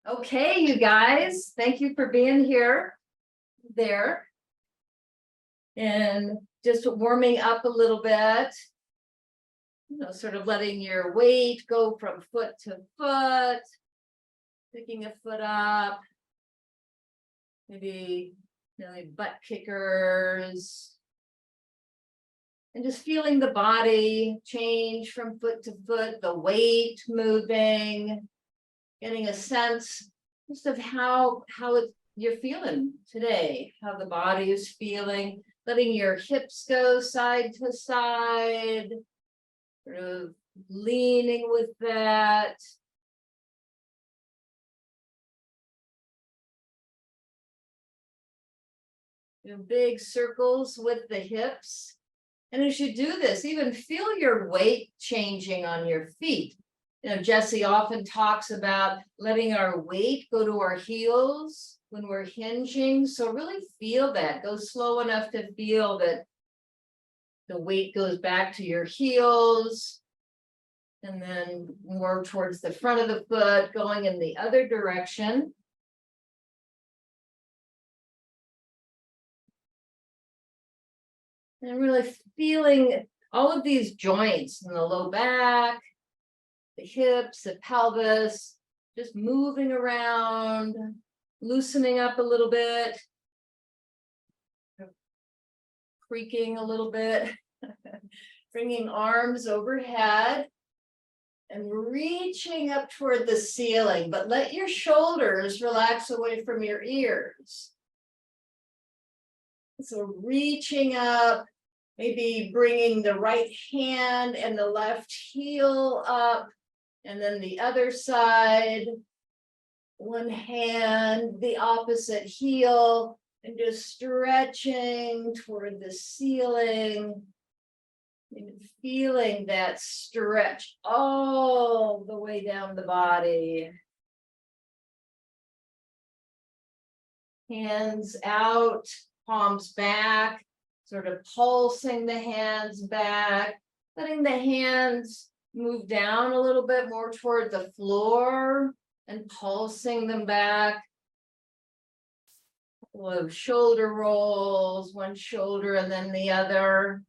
Okay, you guys, thank you for being here, there. And just warming up a little bit. Sort of letting your weight go from foot to foot. Picking a foot up. Maybe, like butt kickers. And just feeling the body change from foot to foot, the weight moving. Getting a sense just of how you're feeling today, how the body is feeling, letting your hips go side to side, sort of leaning with that. Big circles with the hips. And as you do this, even feel your weight changing on your feet. Jesse often talks about letting our weight go to our heels when we're hinging. So really feel that. Go slow enough to feel that the weight goes back to your heels. And then more towards the front of the foot, going in the other direction. And really feeling all of these joints in the low back, the hips, the pelvis, just moving around, loosening up a little bit, creaking a little bit, bringing arms overhead and reaching up toward the ceiling, but let your shoulders relax away from your ears. So reaching up, maybe bringing the right hand and the left heel up. And then the other side, one hand, the opposite heel, and just stretching toward the ceiling. And feeling that stretch all the way down the body. Hands out, palms back, sort of pulsing the hands back, letting the hands move down a little bit more toward the floor and pulsing them back. Shoulder rolls, one shoulder and then the other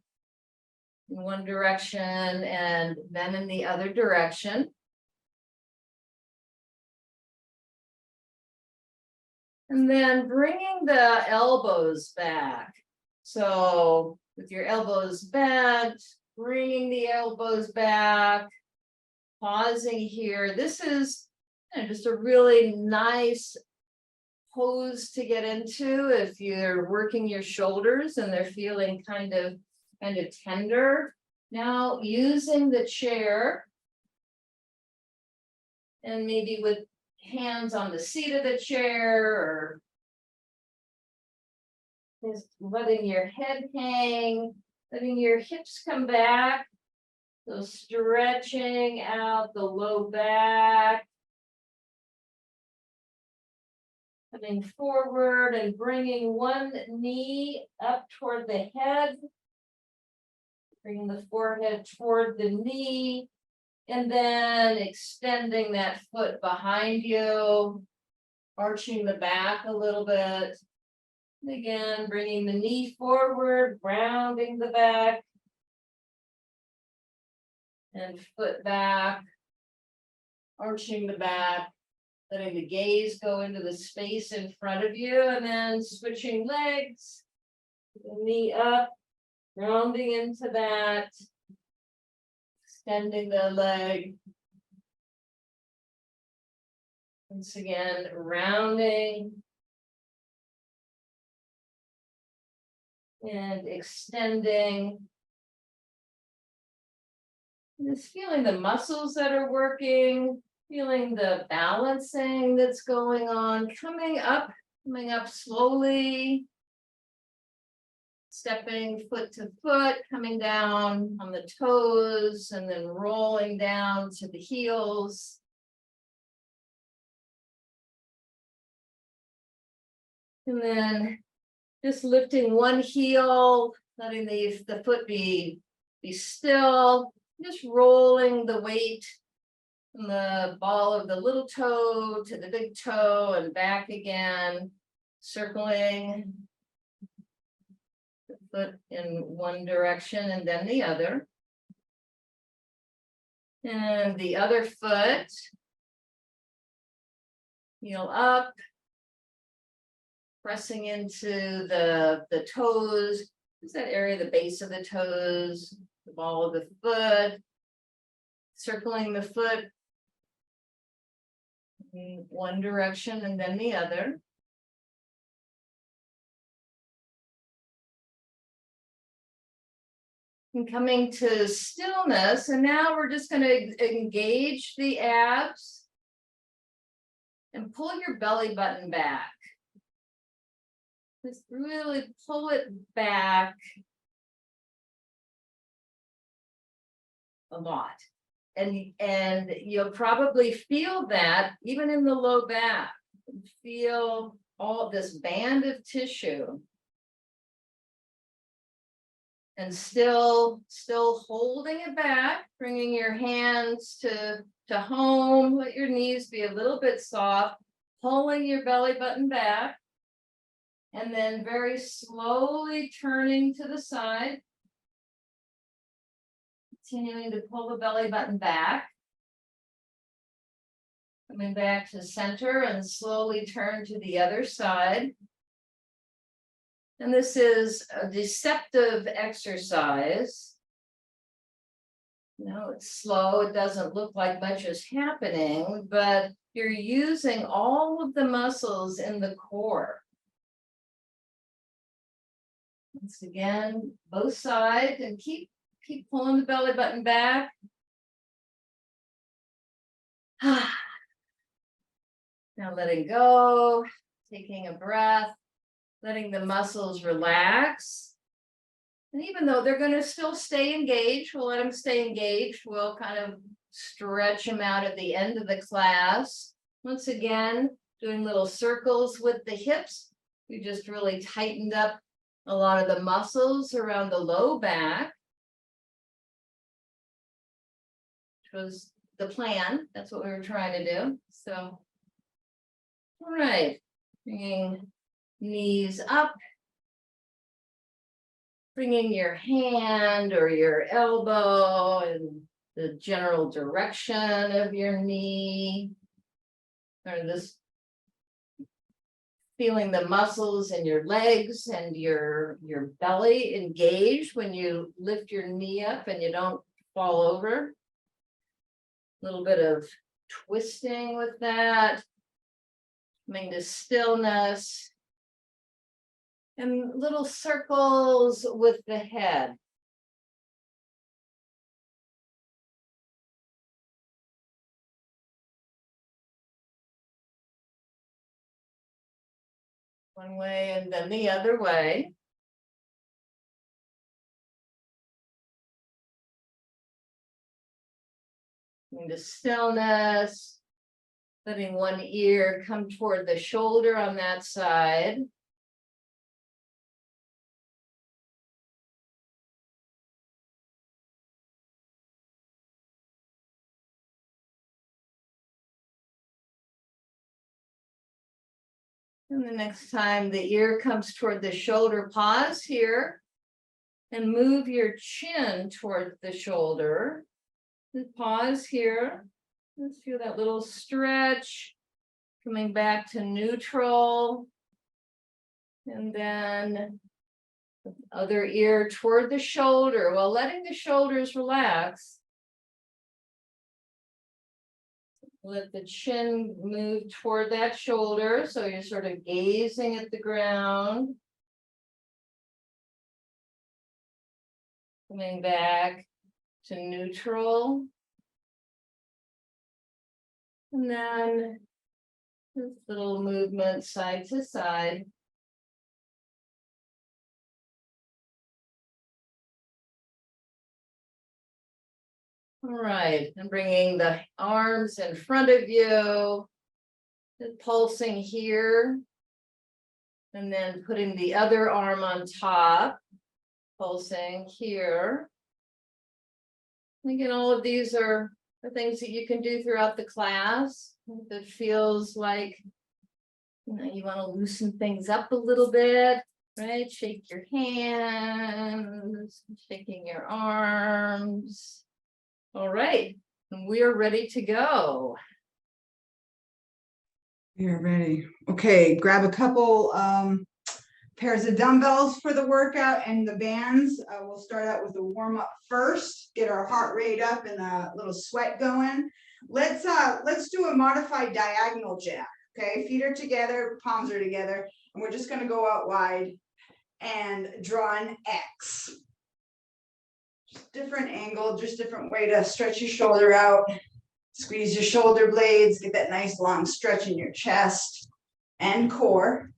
in one direction and then in the other direction. And then bringing the elbows back. So with your elbows bent, bringing the elbows back, pausing here. This is just a really nice pose to get into if you're working your shoulders and they're feeling kind of tender. Now using the chair and maybe with hands on the seat of the chair or just letting your head hang, letting your hips come back. So stretching out the low back. Coming forward and bringing one knee up toward the head. Bringing the forehead toward the knee. And then extending that foot behind you. Arching the back a little bit. And again, bringing the knee forward, rounding the back. And foot back. Arching the back. Letting the gaze go into the space in front of you. And then switching legs. The knee up. Rounding into that. Extending the leg. Once again, rounding. And extending. And just feeling the muscles that are working, feeling the balancing that's going on, coming up slowly. Stepping foot to foot, coming down on the toes, and then rolling down to the heels. And then just lifting one heel, letting the foot be still, just rolling the weight From the ball of the little toe to the big toe and back again, circling the foot in one direction and then the other. And the other foot, heel up, pressing into the toes. What's that area, the base of the toes, the ball of the foot, circling the foot in one direction and then the other. And coming to stillness, and now we're just going to engage the abs and pull your belly button back. Just really pull it back a lot. And you'll probably feel that even in the low back. Feel all this band of tissue. And still holding it back, bringing your hands to home, let your knees be a little bit soft, pulling your belly button back, and then very slowly turning to the side, continuing to pull the belly button back, coming back to center and slowly turn to the other side. And this is a deceptive exercise. No, it's slow. It doesn't look like much is happening, but you're using all of the muscles in the core. Once again, both sides, and keep pulling the belly button back. Now letting go, taking a breath. Letting the muscles relax. And even though they're going to still stay engaged, we'll let them stay engaged. We'll kind of stretch them out at the end of the class. Once again, doing little circles with the hips. We just really tightened up a lot of the muscles around the low back, which was the plan. That's what we were trying to do. So, all right, bringing knees up, bringing your hand or your elbow in the general direction of your knee, or this, feeling the muscles in your legs and your belly engaged when you lift your knee up and you don't fall over. A little bit of twisting with that, coming to stillness. And little circles with the head. One way and then the other way. Into stillness. Letting one ear come toward the shoulder on that side. And the next time the ear comes toward the shoulder, pause here and move your chin toward the shoulder. Just pause here. Let's feel that little stretch, coming back to neutral. And then the other ear toward the shoulder, while letting the shoulders relax. Let the chin move toward that shoulder, so you're sort of gazing at the ground. Coming back to neutral. And then this little movement side to side. All right, and bringing the arms in front of you, pulsing here, and then putting the other arm on top, pulsing here. Again, all of these are or things that you can do throughout the class that feels like, you want to loosen things up a little bit, right? Shake your hands, shaking your arms. All right, and we're ready to go. You're ready. Okay, grab a couple pairs of dumbbells for the workout and the bands. We'll start out with a warm up first, get our heart rate up and a little sweat going. Let's do a modified diagonal jack. Okay, feet are together, palms are together, and we're just gonna go out wide and draw an X. Just different angle, just different way to stretch your shoulder out. Squeeze your shoulder blades, get that nice long stretch in your chest and core.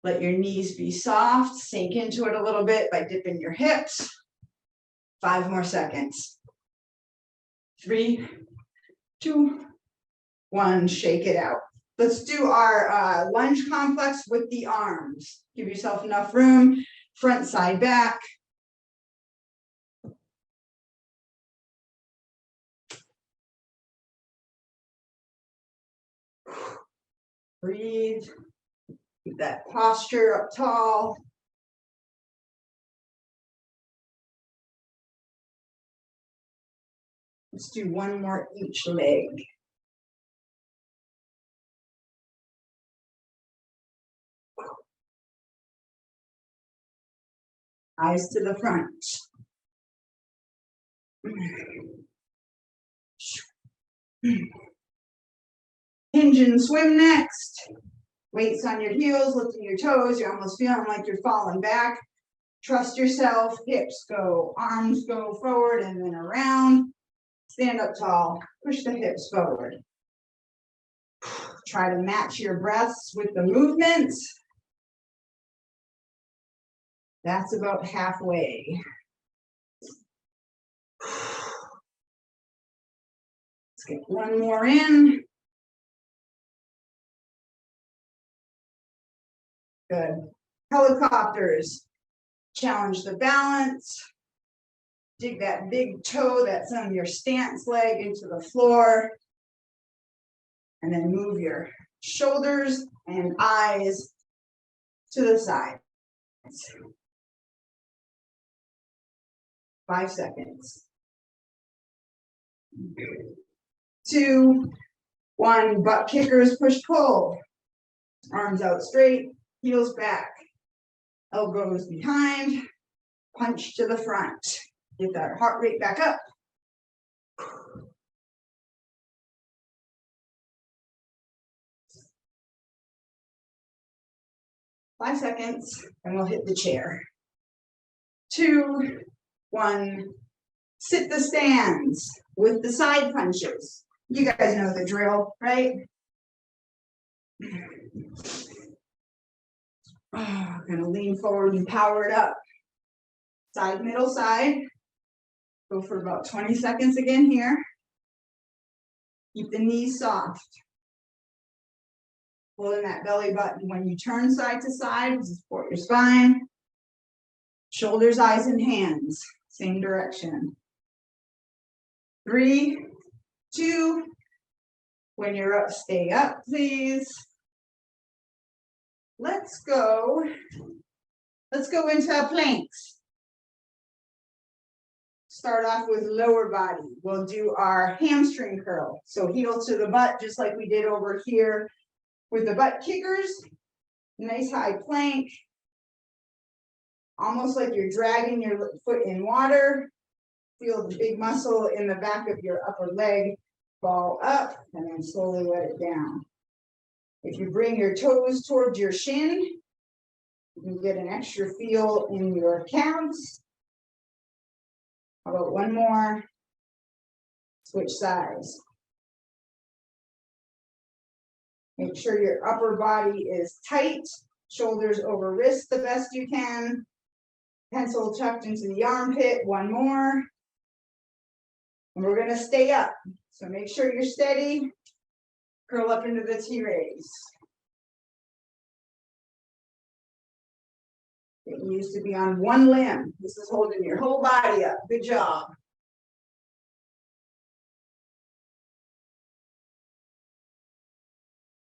Let your knees be soft, sink into it a little bit by dipping your hips. 5 more seconds. 3, 2, 1, shake it out. Let's do our lunge complex with the arms. Give yourself enough room, front, side, back. Breathe. Keep that posture up tall. Let's do one more each leg. Eyes to the front. Hinge and swim next. Weights on your heels, lifting your toes. You're almost feeling like you're falling back. Trust yourself. Hips go, arms go forward and then around. Stand up tall. Push the hips forward. Try to match your breaths with the movements. That's about halfway. Let's get one more in. Good. Helicopters. Challenge the balance. Dig that big toe that's on your stance leg into the floor. And then move your shoulders and eyes to the side. 5 seconds. 2, 1, butt kickers, push pull. Arms out straight, heels back. Elbows behind, punch to the front. Get that heart rate back up. Five seconds, and we'll hit the chair. 2, 1, sit the stands with the side punches. You guys know the drill, right? Oh, gonna lean forward and power it up. Side, middle, side. Go for about 20 seconds again here. Keep the knees soft. Pulling that belly button when you turn side to side to support your spine. Shoulders, eyes, and hands, same direction. 3, 2, when you're up, stay up, please. Let's go into planks. Start off with lower body. We'll do our hamstring curl. So heel to the butt, just like we did over here with the butt kickers. Nice high plank. Almost like you're dragging your foot in water. Feel the big muscle in the back of your upper leg fall up and then slowly let it down. If you bring your toes towards your shin, you can get an extra feel in your calves. How about one more? Switch sides. Make sure your upper body is tight, shoulders over wrists the best you can. Pencil tucked into the armpit, one more. And we're gonna stay up. So make sure you're steady. Curl up into the T-raise. It used to be on one limb. This is holding your whole body up. Good job.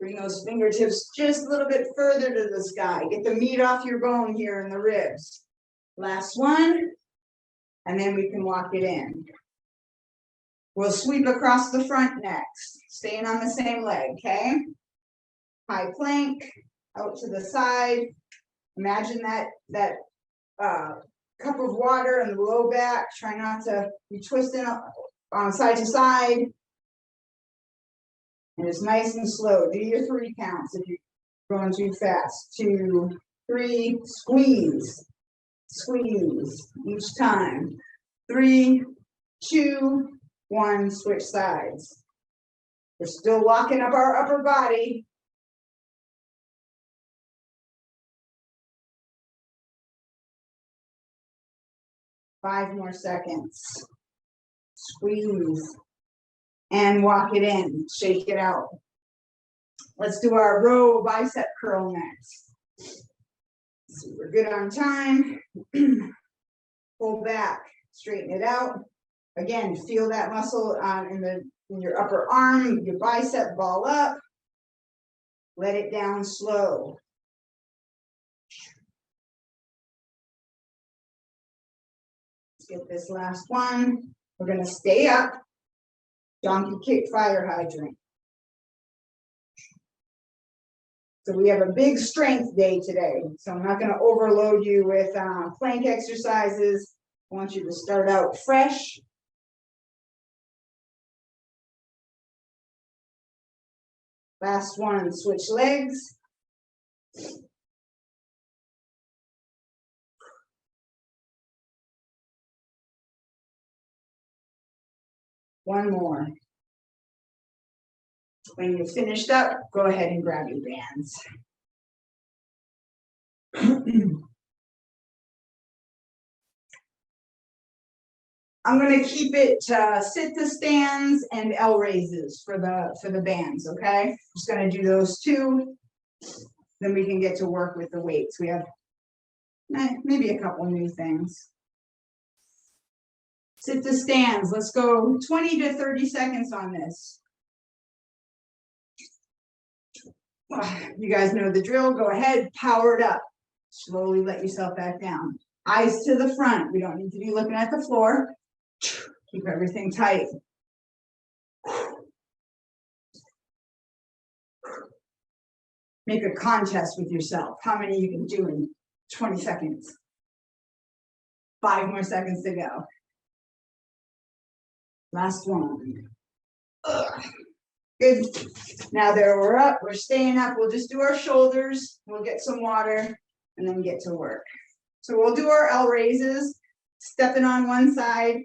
Bring those fingertips just a little bit further to the sky. Get the meat off your bone here in the ribs. Last one. And then we can walk it in. We'll sweep across the front next, staying on the same leg, okay? High plank, out to the side. Imagine that cup of water in the low back. Try not to be twisting on side to side. And it's nice and slow. Do your 3 counts if you're going too fast. 2, 3, squeeze. Squeeze each time. 3, 2, 1, switch sides. We're still walking up our upper body. Five more seconds. Squeeze. And walk it in. Shake it out. Let's do our row bicep curl next. So we're good on time. Pull back. Straighten it out. Again, feel that muscle in your upper arm, your bicep, ball up. Let it down slow. Let's get this last one. We're going to stay up. Donkey kick fire hydrant. So we have a big strength day today. So I'm not going to overload you with plank exercises. I want you to start out fresh. Last one, switch legs. One more. When you're finished up, go ahead and grab your bands. I'm going to keep it sit to stands and L raises for the bands, okay? Just going to do those 2. Then we can get to work with the weights. We have maybe a couple new things. Sit to stands. Let's go 20 to 30 seconds on this. You guys know the drill. Go ahead, power it up. Slowly let yourself back down. Eyes to the front. We don't need to be looking at the floor. Keep everything tight. Make a contest with yourself. How many you can do in 20 seconds? 5 more seconds to go. Last one. Good. Now there we're up. We're staying up. We'll just do our shoulders. We'll get some water and then get to work. So we'll do our L raises. Stepping on one side.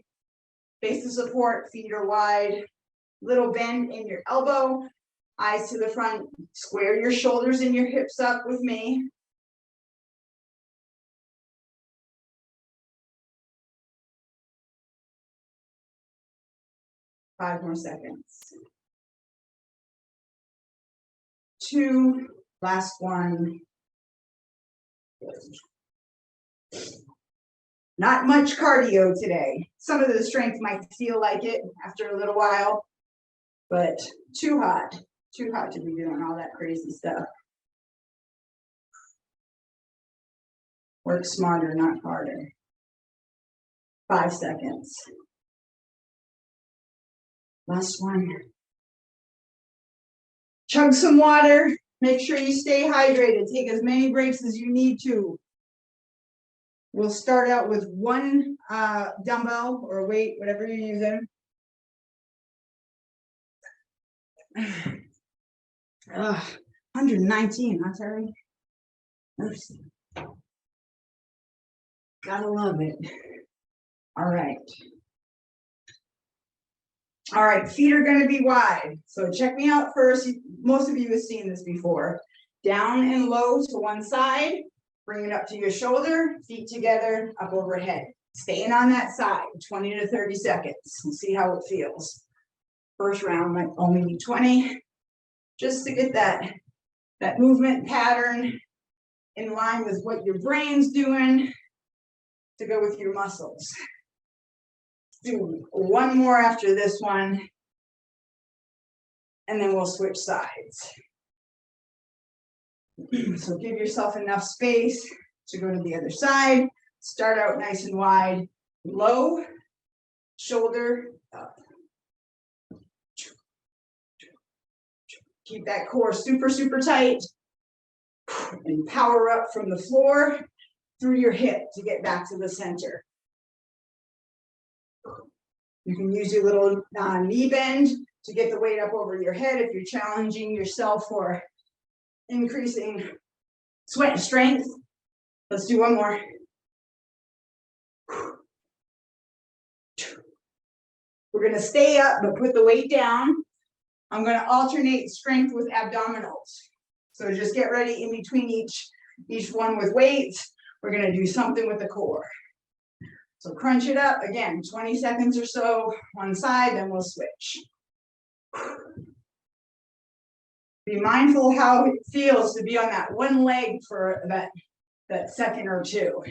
Base of support. Feet are wide. Little bend in your elbow. Eyes to the front. Square your shoulders and your hips up with me. Five more seconds. 2, last one. Not much cardio today. Some of the strength might feel like it after a little while, but too hot to be doing all that crazy stuff. Work smarter, not harder. 5 seconds. Last one. Chug some water. Make sure you stay hydrated. Take as many breaks as you need to. We'll start out with 1 dumbbell or weight, whatever you're using. 119, I'm sorry. Gotta love it. All right. All right, feet are going to be wide. So check me out first. Most of you have seen this before. Down and low to one side. Bring it up to your shoulder. Feet together, up overhead. Staying on that side, 20 to 30 seconds. And see how it feels. First round might only be 20. Just to get that movement pattern in line with what your brain's doing to go with your muscles. Do 1 more after this one, and then we'll switch sides. So give yourself enough space to go to the other side. Start out nice and wide, low, shoulder up. Keep that core super, super tight. And power up from the floor through your hip to get back to the center. You can use your little knee bend to get the weight up over your head if you're challenging yourself for increasing sweat strength. Let's do one more. We're going to stay up, but put the weight down. I'm going to alternate strength with abdominals. So just get ready in between each one with weights. We're going to do something with the core. So crunch it up again, 20 seconds or so, one side, then we'll switch. Be mindful how it feels to be on that one leg for that second or two.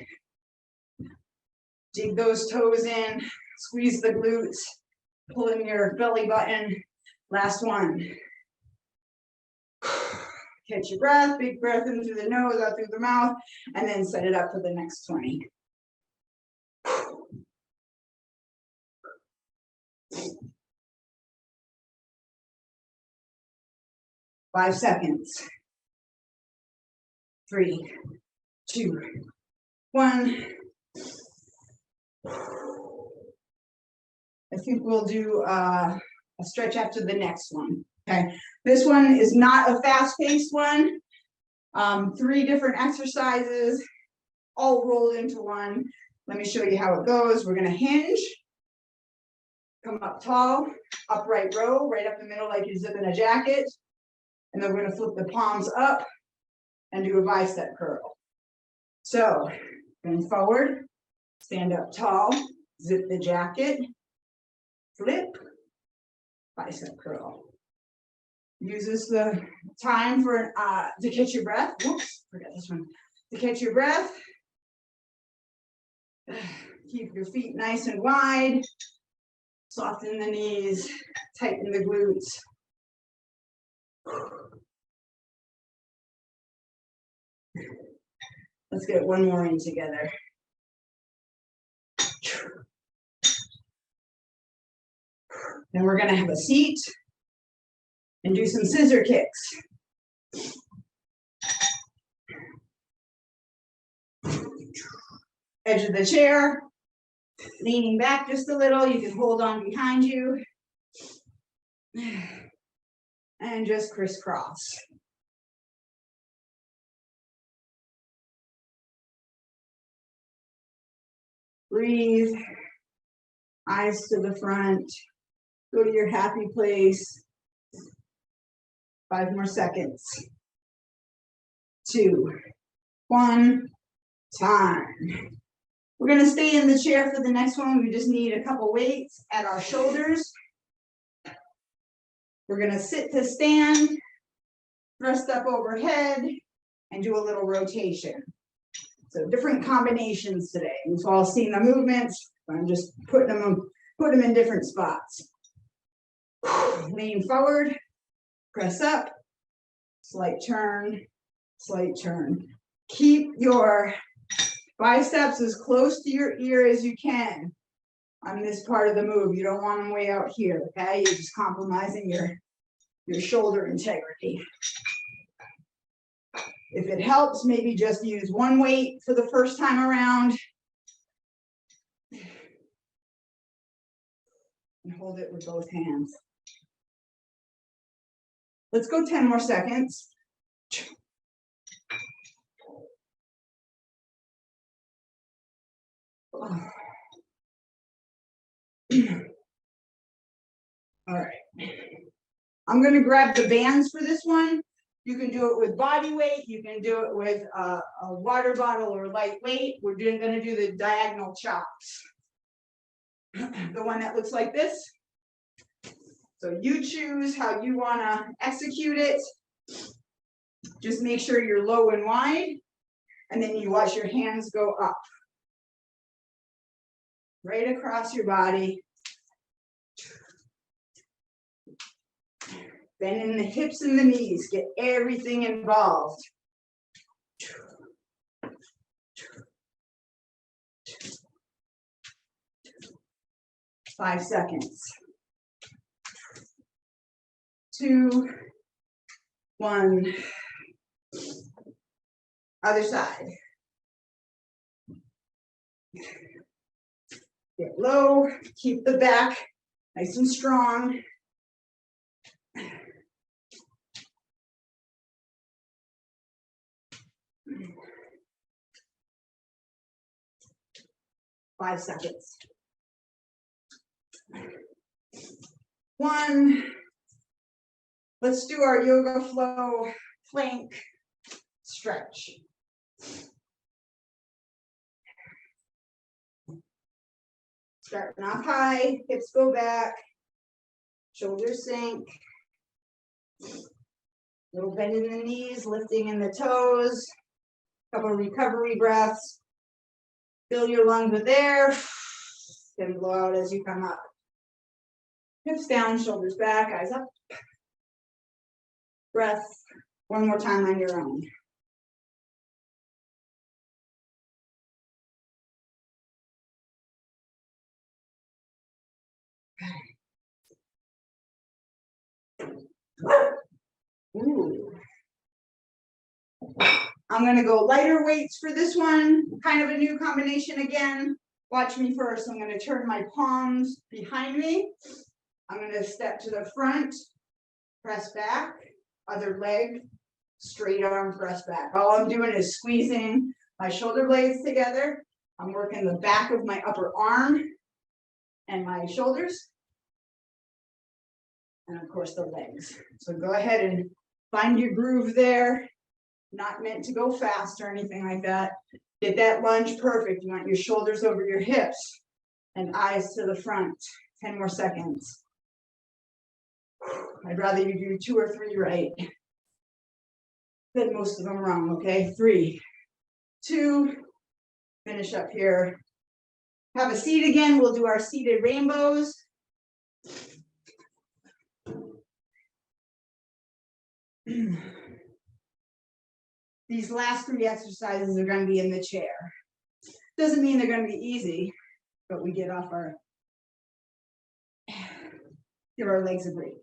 Dig those toes in, squeeze the glutes, pull in your belly button. Last one. Catch your breath, big breath in through the nose, out through the mouth, and then set it up for the next 20. Five seconds. 3, 2, 1. I think we'll do a stretch after the next one. Okay, this one is not a fast-paced one. 3 different exercises, all rolled into one. Let me show you how it goes. We're gonna hinge, come up tall, upright row, right up the middle like you're zipping a jacket. And then we're gonna flip the palms up and do a bicep curl. So, going forward, stand up tall, zip the jacket, flip, bicep curl. Use this the time for to catch your breath. Whoops, forgot this one. To catch your breath. Keep your feet nice and wide. Soften the knees, tighten the glutes. Let's get one more in together. Then we're going to have a seat and do some scissor kicks. Edge of the chair, leaning back just a little. You can hold on behind you. And just crisscross. Breathe. Eyes to the front. Go to your happy place. 5 more seconds. 2, 1, time. We're going to stay in the chair for the next one. We just need a couple weights at our shoulders. We're going to sit to stand, thrust up overhead, and do a little rotation. So different combinations today. You've all seen the movements. I'm just putting them in different spots. Lean forward, press up, slight turn, slight turn. Keep your biceps as close to your ear as you can on this part of the move. You don't want them way out here, okay? You're just compromising your shoulder integrity. If it helps, maybe just use one weight for the first time around. And hold it with both hands. Let's go 10 more seconds. All right. I'm going to grab the bands for this one. You can do it with body weight. You can do it with a water bottle or lightweight. We're going to do the diagonal chops. The one that looks like this. So you choose how you want to execute it. Just make sure you're low and wide. And then you watch your hands go up. Right across your body. Bend in the hips and the knees. Get everything involved. 5 seconds. 2, 1. Other side. Get low, keep the back nice and strong. Five seconds. 1. Let's do our yoga flow plank stretch. Starting off high, hips go back, shoulders sink. Little bend in the knees, lifting in the toes. Couple recovery breaths. Fill your lungs with air. Then blow out as you come up. Hips down, shoulders back, eyes up. Breath. One more time on your own. Ooh. I'm gonna go lighter weights for this one, kind of a new combination again. Watch me first. I'm gonna turn my palms behind me. I'm gonna step to the front, press back, other leg, straight arm, press back. All I'm doing is squeezing my shoulder blades together. I'm working the back of my upper arm and my shoulders. And of course the legs. So go ahead and find your groove there. Not meant to go fast or anything like that. Get that lunge perfect. You want your shoulders over your hips and eyes to the front. 10 more seconds. I'd rather you do 2 or 3 right than most of them wrong, okay? 3, 2, finish up here. Have a seat again. We'll do our seated rainbows. These last 3 exercises are going to be in the chair. Doesn't mean they're going to be easy, but we get off our, give our legs a break.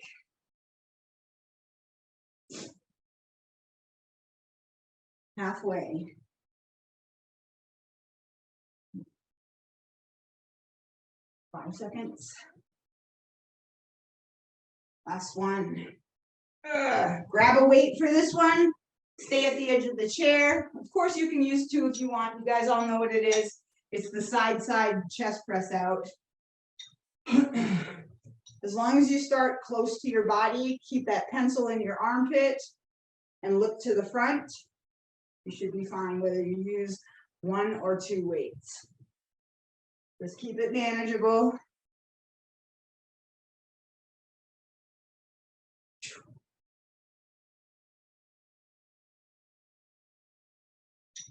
Halfway. Five seconds. Last one. Grab a weight for this one. Stay at the edge of the chair. Of course, you can use 2 if you want. You guys all know what it is. It's the side chest press out. As long as you start close to your body, keep that pencil in your armpit and look to the front. You should be fine whether you use 1 or 2 weights. Just keep it manageable.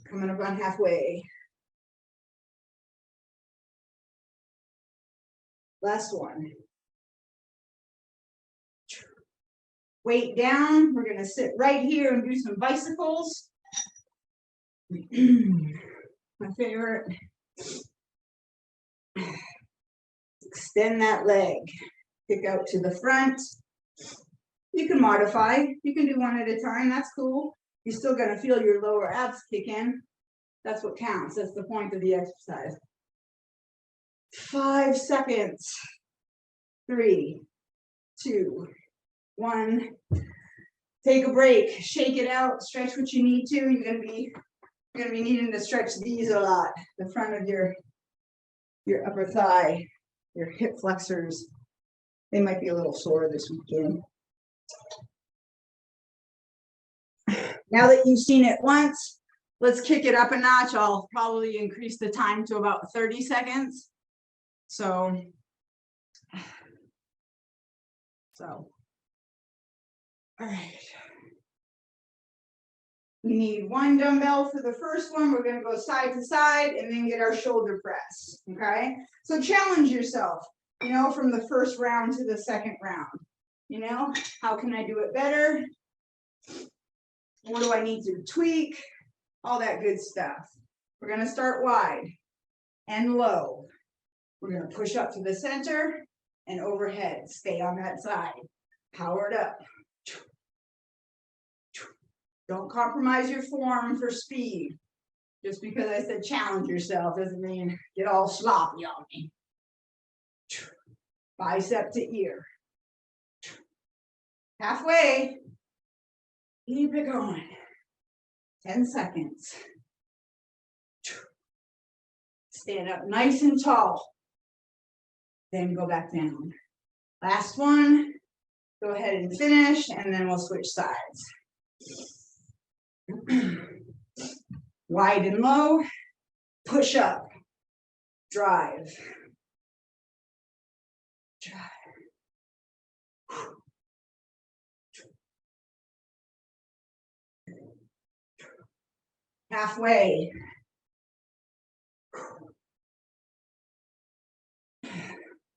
Coming up on halfway. Last one. Weight down. We're going to sit right here and do some bicycles. My favorite. Extend that leg. Kick out to the front. You can modify. You can do 1 at a time. That's cool. You're still going to feel your lower abs kick in. That's what counts. That's the point of the exercise. 5 seconds. 3, 2, 1. Take a break. Shake it out. Stretch what you need to. You're gonna be needing to stretch these a lot. The front of your upper thigh, your hip flexors. They might be a little sore this weekend. Now that you've seen it once, let's kick it up a notch. I'll probably increase the time to about 30 seconds. So, all right. We need 1 dumbbell for the first one. We're going to go side to side and then get our shoulder press. Okay. So challenge yourself, you know, from the first round to the second round. You know, how can I do it better? What do I need to tweak? All that good stuff. We're going to start wide and low. We're gonna push up to the center and overhead. Stay on that side. Power it up. Don't compromise your form for speed. Just because I said challenge yourself doesn't mean get all sloppy on me. Bicep to ear. Halfway. Keep it going. 10 seconds. Stand up nice and tall. Then go back down. Last one. Go ahead and finish, and then we'll switch sides. Wide and low. Push up. Drive. Drive. Halfway.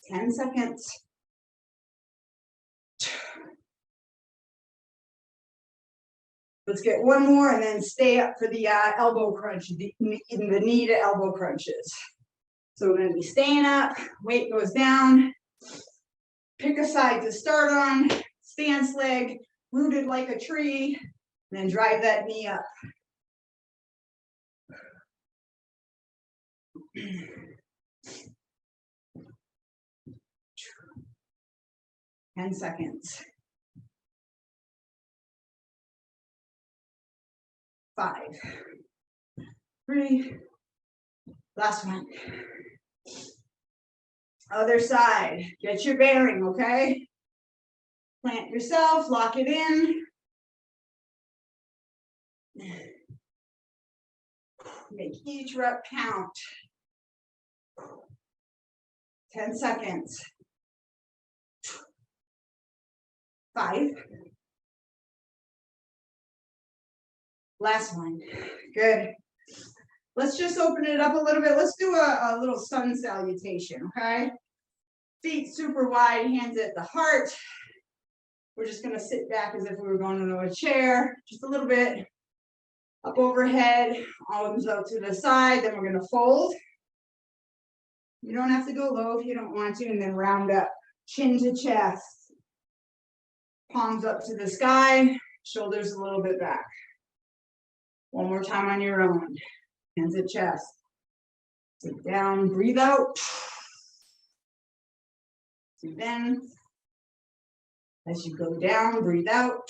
10 seconds. Let's get one more and then stay up for the elbow crunch, in the knee to elbow crunches. So we're going to be staying up, weight goes down. Pick a side to start on, stance leg, rooted like a tree, and then drive that knee up. Ten seconds. 5, 3, last one. Other side, get your bearing, okay? Plant yourself, lock it in. Make each rep count. 10 seconds. 5. Last one. Good. Let's just open it up a little bit. Let's do a little sun salutation, okay? Feet super wide, hands at the heart. We're just gonna sit back as if we were going into a chair, just a little bit. Up overhead, arms out to the side, then we're gonna fold. You don't have to go low if you don't want to, and then round up. Chin to chest. Palms up to the sky, shoulders a little bit back. One more time on your own. Hands at chest. Sit down, breathe out. Breathe in. As you go down, breathe out.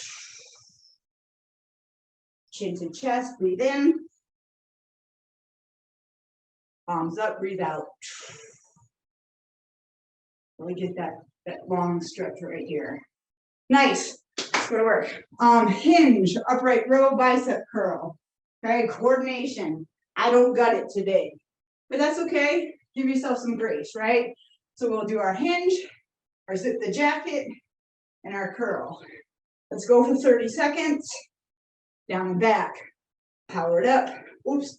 Chin to chest, breathe in. Palms up, breathe out. Really get that long stretch right here. Nice. Let's go to work. Hinge, upright row, bicep curl. Okay, coordination. I don't got it today, but that's okay. Give yourself some grace, right? So we'll do our hinge, our zip the jacket, and our curl. Let's go for 30 seconds. Down and back. Power it up. Oops.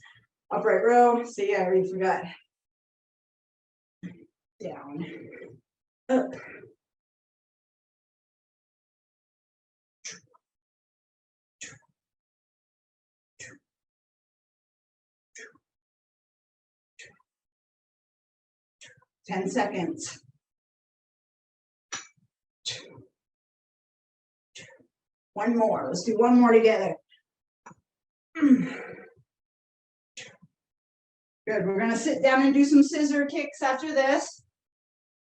Upright row. See, I already forgot. Down. Up. Ten seconds. One more. Let's do one more together. Good. We're going to sit down and do some scissor kicks after this.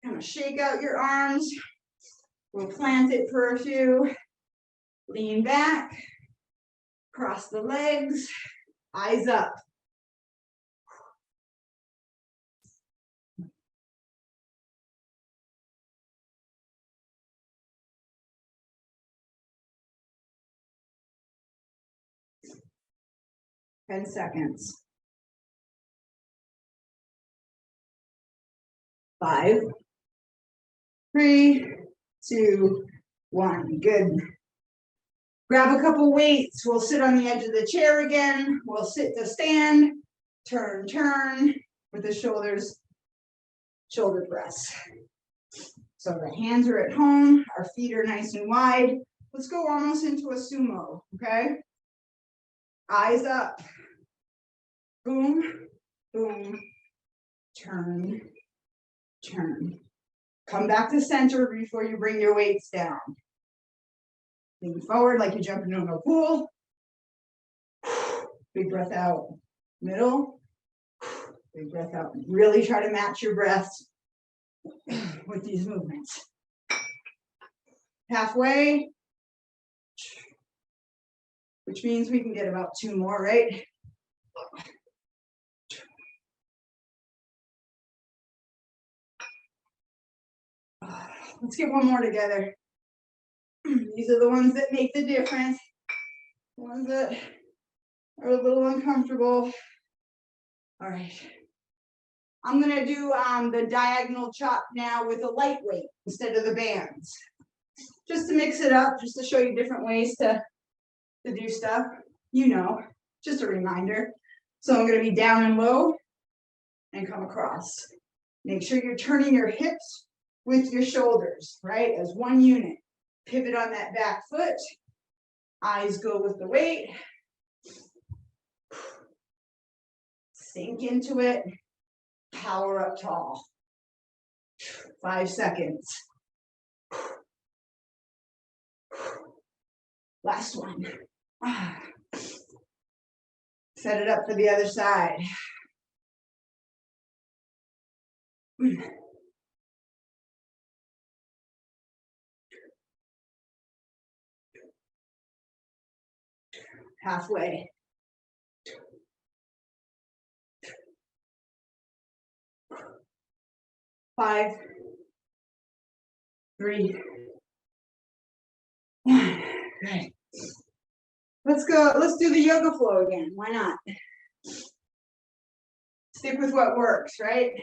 Kind of shake out your arms. We'll plant it for a few. Lean back. Cross the legs. Eyes up. Ten seconds. 5, 3, 2, 1. Good. Grab a couple weights. We'll sit on the edge of the chair again. We'll sit to stand. Turn, turn with the shoulders, shoulder press. So the hands are at home. Our feet are nice and wide. Let's go almost into a sumo, okay? Eyes up. Boom, boom, turn, turn. Come back to center before you bring your weights down. Lean forward like you're jumping into a pool. Big breath out, middle. Big breath out. Really try to match your breaths with these movements. Halfway, which means we can get about 2 more, right? Let's get 1 more together. These are the ones that make the difference. The ones that are a little uncomfortable. All right. I'm gonna do the diagonal chop now with a lightweight instead of the bands. Just to mix it up, just to show you different ways to do stuff. You know, just a reminder. So I'm gonna be down and low and come across. Make sure you're turning your hips with your shoulders, right? As one unit. Pivot on that back foot. Eyes go with the weight. Sink into it. Power up tall. 5 seconds. Last one. Set it up for the other side. Halfway. 5, 3, 1. Good. Let's go. Let's do the yoga flow again. Why not? Stick with what works, right?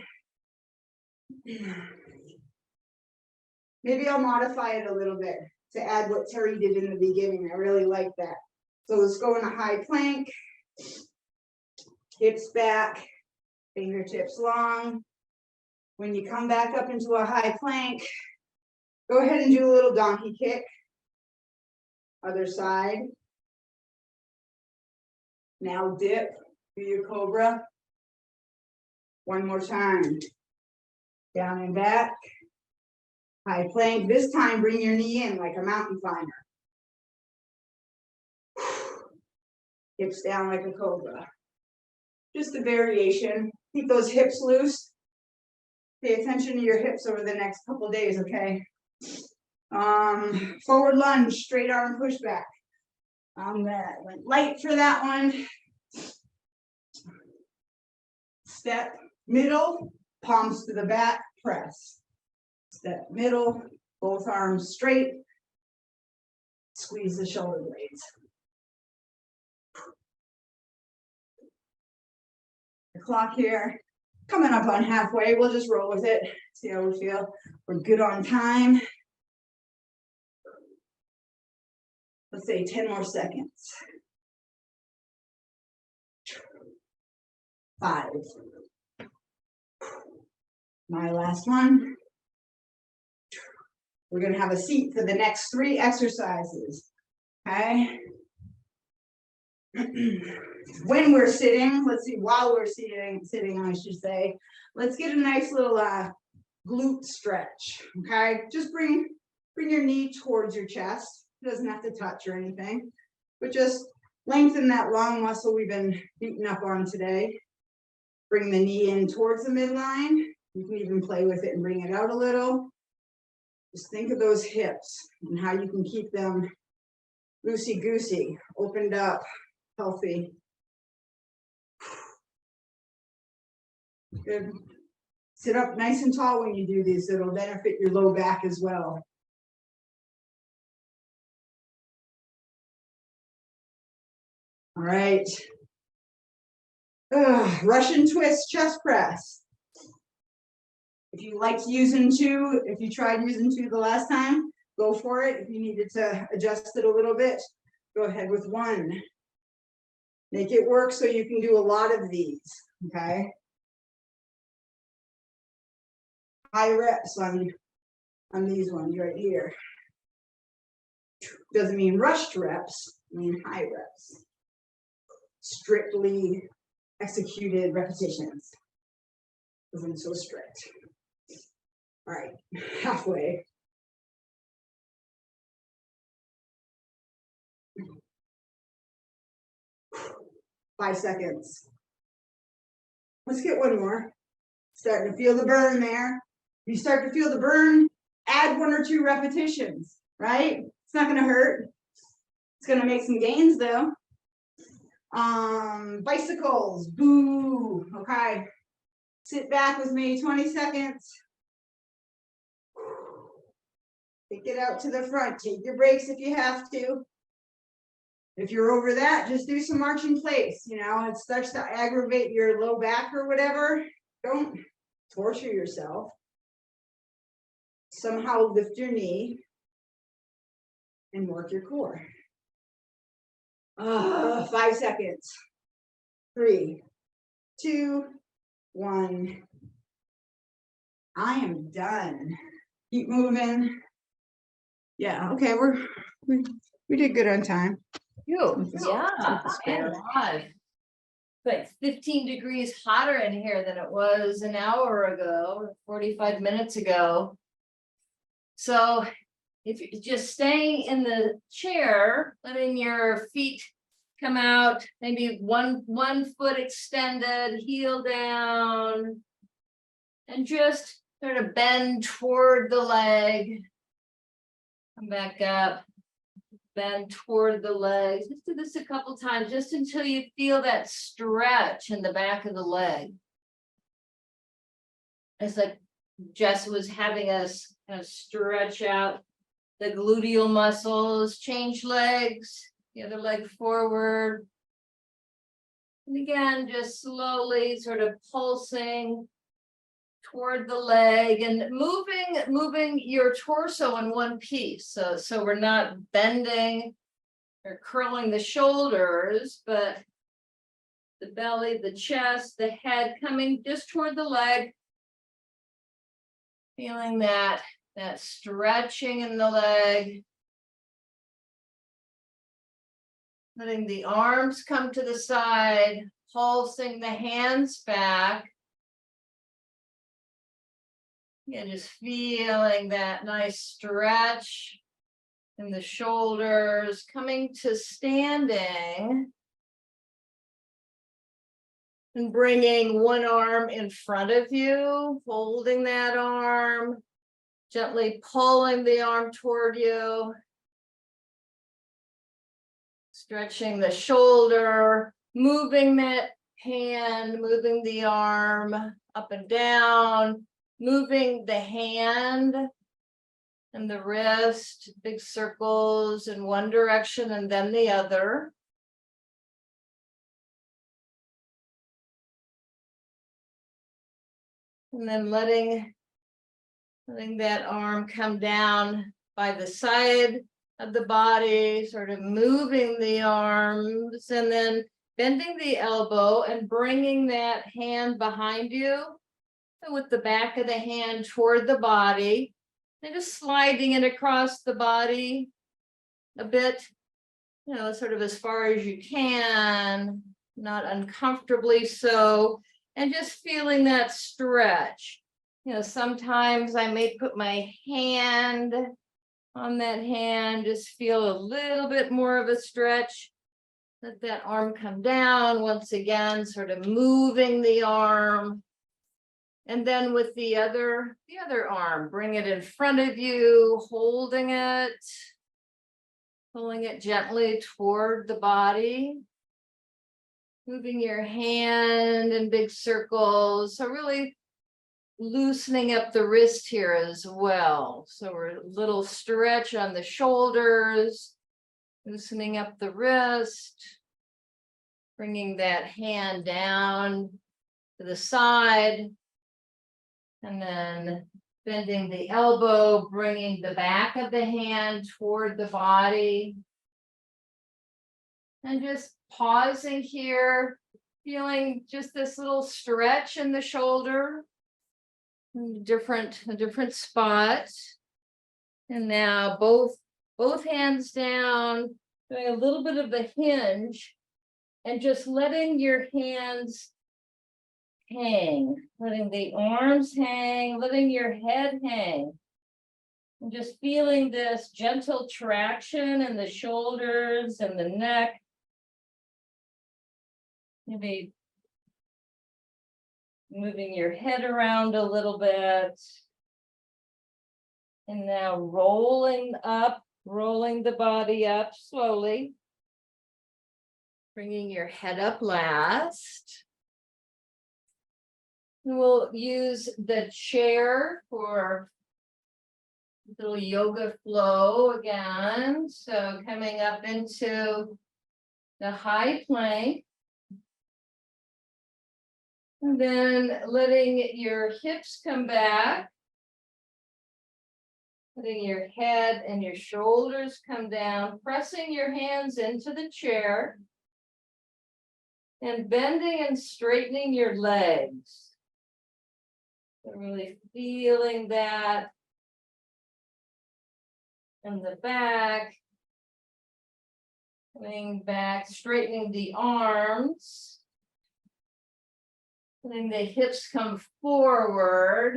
Maybe I'll modify it a little bit to add what Terry did in the beginning. I really like that. So let's go in a high plank. Hips back, fingertips long. When you come back up into a high plank, go ahead and do a little donkey kick. Other side. Now dip, do your cobra. 1 more time. Down and back. High plank. This time bring your knee in like a mountain climber. Hips down like a cobra. Just a variation. Keep those hips loose. Pay attention to your hips over the next couple days, okay? Forward lunge, straight arm pushback. Went light for that one. Step middle, palms to the back, press. Step middle, both arms straight. Squeeze the shoulder blades. The clock here, coming up on halfway. We'll just roll with it. See how we feel. We're good on time. Let's say 10 more seconds. 5. My last one. We're going to have a seat for the next 3 exercises. Okay. When we're sitting, let's see, while we're sitting, I should say, let's get a nice little glute stretch. Okay. Just bring your knee towards your chest. It doesn't have to touch or anything, but just lengthen that long muscle we've been beating up on today. Bring the knee in towards the midline. You can even play with it and bring it out a little. Just think of those hips and how you can keep them loosey-goosey, opened up, healthy. Good. Sit up nice and tall when you do these. It'll benefit your low back as well. All right. Russian twist chest press. If you liked using 2, if you tried using 2 the last time, go for it. If you needed to adjust it a little bit, go ahead with 1. Make it work so you can do a lot of these, okay? High reps on these ones right here. Doesn't mean rushed reps, I mean high reps. Strictly executed repetitions. Isn't so strict. All right, halfway. Five seconds. Let's get one more. Starting to feel the burn there. You start to feel the burn, add 1 or 2 repetitions, right? It's not gonna hurt. It's gonna make some gains though. Bicycles, boo, okay. Sit back with me, 20 seconds. Take it out to the front, take your breaks if you have to. If you're over that, just do some marching place, you know, it starts to aggravate your low back or whatever. Don't torture yourself. Somehow lift your knee and work your core. 5 seconds. 3, 2, 1. I am done. Keep moving. Yeah, okay, we did good on time. You, This- yeah, this and fair. live. But 15 degrees hotter in here than it was an hour ago, or 45 minutes ago. So if you're just staying in the chair, letting your feet come out, maybe one foot extended, heel down. And just sort of bend toward the leg. Come back up. Bend toward the legs. Just do this a couple times, just until you feel that stretch in the back of the leg. It's like Jess was having us kind of stretch out the gluteal muscles, change legs, the other leg forward. And again, just slowly sort of pulsing toward the leg and moving your torso in one piece. So we're not bending or curling the shoulders, but the belly, the chest, the head coming just toward the leg. Feeling that stretching in the leg. Letting the arms come to the side, pulsing the hands back. Yeah, just feeling that nice stretch in the shoulders, coming to standing. And bringing one arm in front of you, holding that arm, gently pulling the arm toward you. Stretching the shoulder, moving that hand, moving the arm up and down. Moving the hand and the wrist, big circles in one direction and then the other. And then letting that arm come down by the side of the body, sort of moving the arms and then bending the elbow and bringing that hand behind you. With the back of the hand toward the body and just sliding it across the body a bit, you know, sort of as far as you can, not uncomfortably so, and just feeling that stretch. You know, sometimes I may put my hand on that hand, just feel a little bit more of a stretch. Let that arm come down once again, sort of moving the arm. And then with the other arm, bring it in front of you, holding it, pulling it gently toward the body, moving your hand in big circles. So really loosening up the wrist here as well. So we're a little stretch on the shoulders, loosening up the wrist, bringing that hand down to the side. And then bending the elbow, bringing the back of the hand toward the body. And just pausing here, feeling just this little stretch in the shoulder, a different spot. And now both hands down, doing a little bit of a hinge, and just letting your hands hang, letting the arms hang, letting your head hang. And just feeling this gentle traction in the shoulders and the neck. Maybe moving your head around a little bit. And now rolling up, rolling the body up slowly. Bringing your head up last. And we'll use the chair for a little yoga flow again. So coming up into the high plank. And then letting your hips come back. Letting your head and your shoulders come down, pressing your hands into the chair. And bending and straightening your legs. So really feeling that in the back. Coming back, straightening the arms. Letting the hips come forward.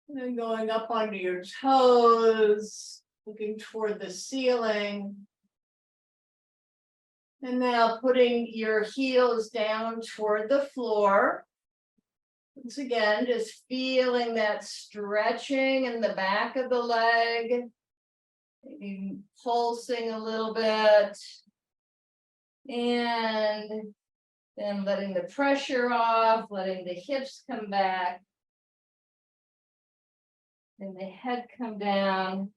And then going up onto your toes, looking toward the ceiling. And now putting your heels down toward the floor. Once again, just feeling that stretching in the back of the leg. Maybe pulsing a little bit. And then letting the pressure off, letting the hips come back. And the head come down.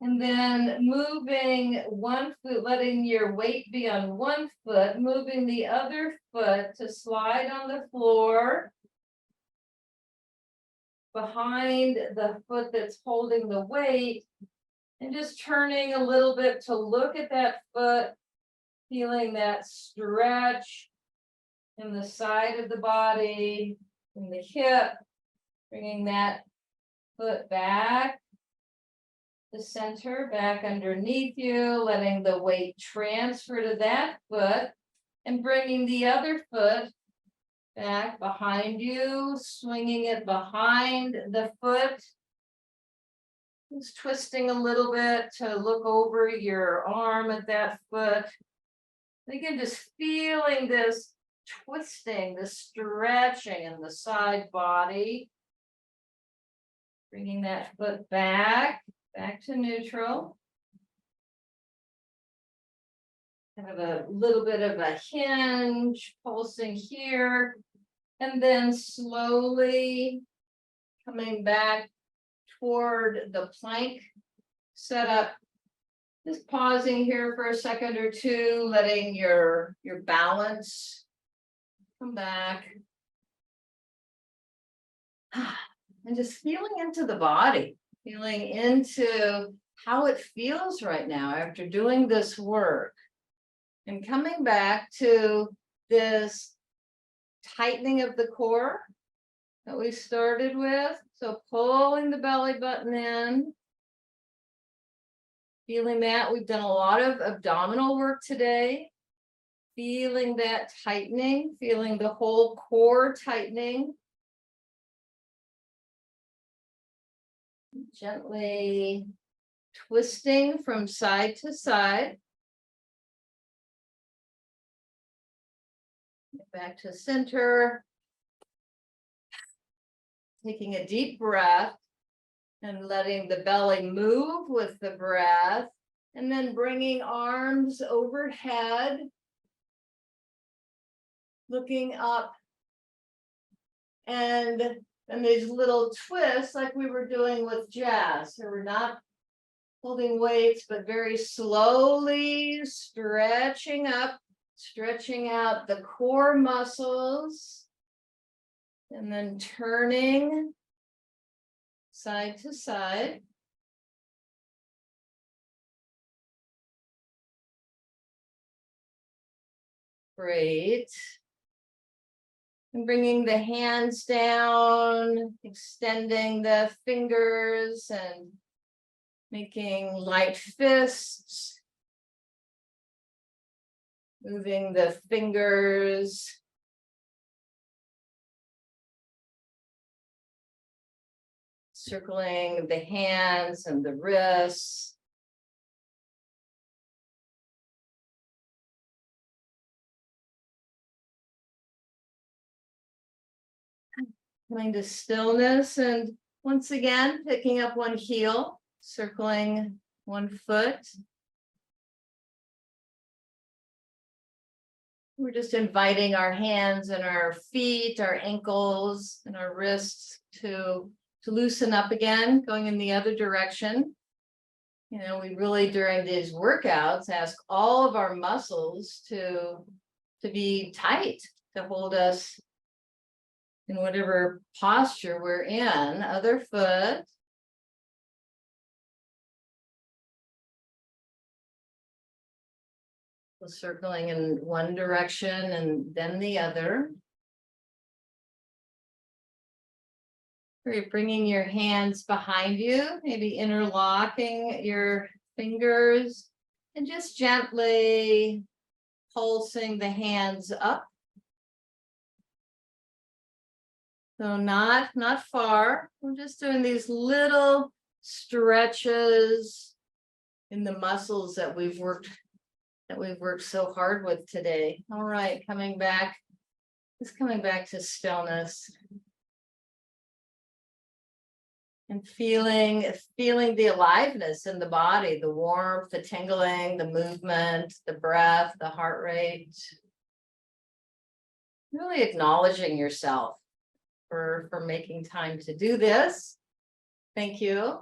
And then moving one foot, letting your weight be on one foot, moving the other foot to slide on the floor. Behind the foot that's holding the weight. And just turning a little bit to look at that foot, feeling that stretch in the side of the body, in the hip, bringing that foot back to center, back underneath you, letting the weight transfer to that foot, and bringing the other foot back behind you, swinging it behind the foot. Just twisting a little bit to look over your arm at that foot. Again, just feeling this twisting, the stretching in the side body. Bringing that foot back to neutral. Kind of a little bit of a hinge, pulsing here. And then slowly coming back toward the plank setup. Just pausing here for a second or two, letting your balance come back. And just feeling into the body, feeling into how it feels right now after doing this work. And coming back to this tightening of the core that we started with. So pulling the belly button in. Feeling that. We've done a lot of abdominal work today. Feeling that tightening, feeling the whole core tightening. Gently twisting from side to side. Back to center. Taking a deep breath and letting the belly move with the breath, and then bringing arms overhead, looking up, and these little twists like we were doing with Jazz. So we're not holding weights, but very slowly stretching up, stretching out the core muscles. And then turning side to side. Great. And bringing the hands down, extending the fingers and making light fists. Moving the fingers. Circling the hands and the wrists. Coming to stillness, and once again, picking up one heel, circling one foot. We're just inviting our hands and our feet, our ankles and our wrists to loosen up again, going in the other direction. You know, we really, during these workouts, ask all of our muscles to be tight, to hold us in whatever posture we're in. Other foot. Circling in one direction and then the other. You're bringing your hands behind you, maybe interlocking your fingers, and just gently pulsing the hands up. So not far. We're just doing these little stretches in the muscles that we've worked so hard with today. All right, coming back to stillness. And feeling the aliveness in the body, the warmth, the tingling, the movement, the breath, the heart rate. Really acknowledging yourself for making time to do this. Thank you.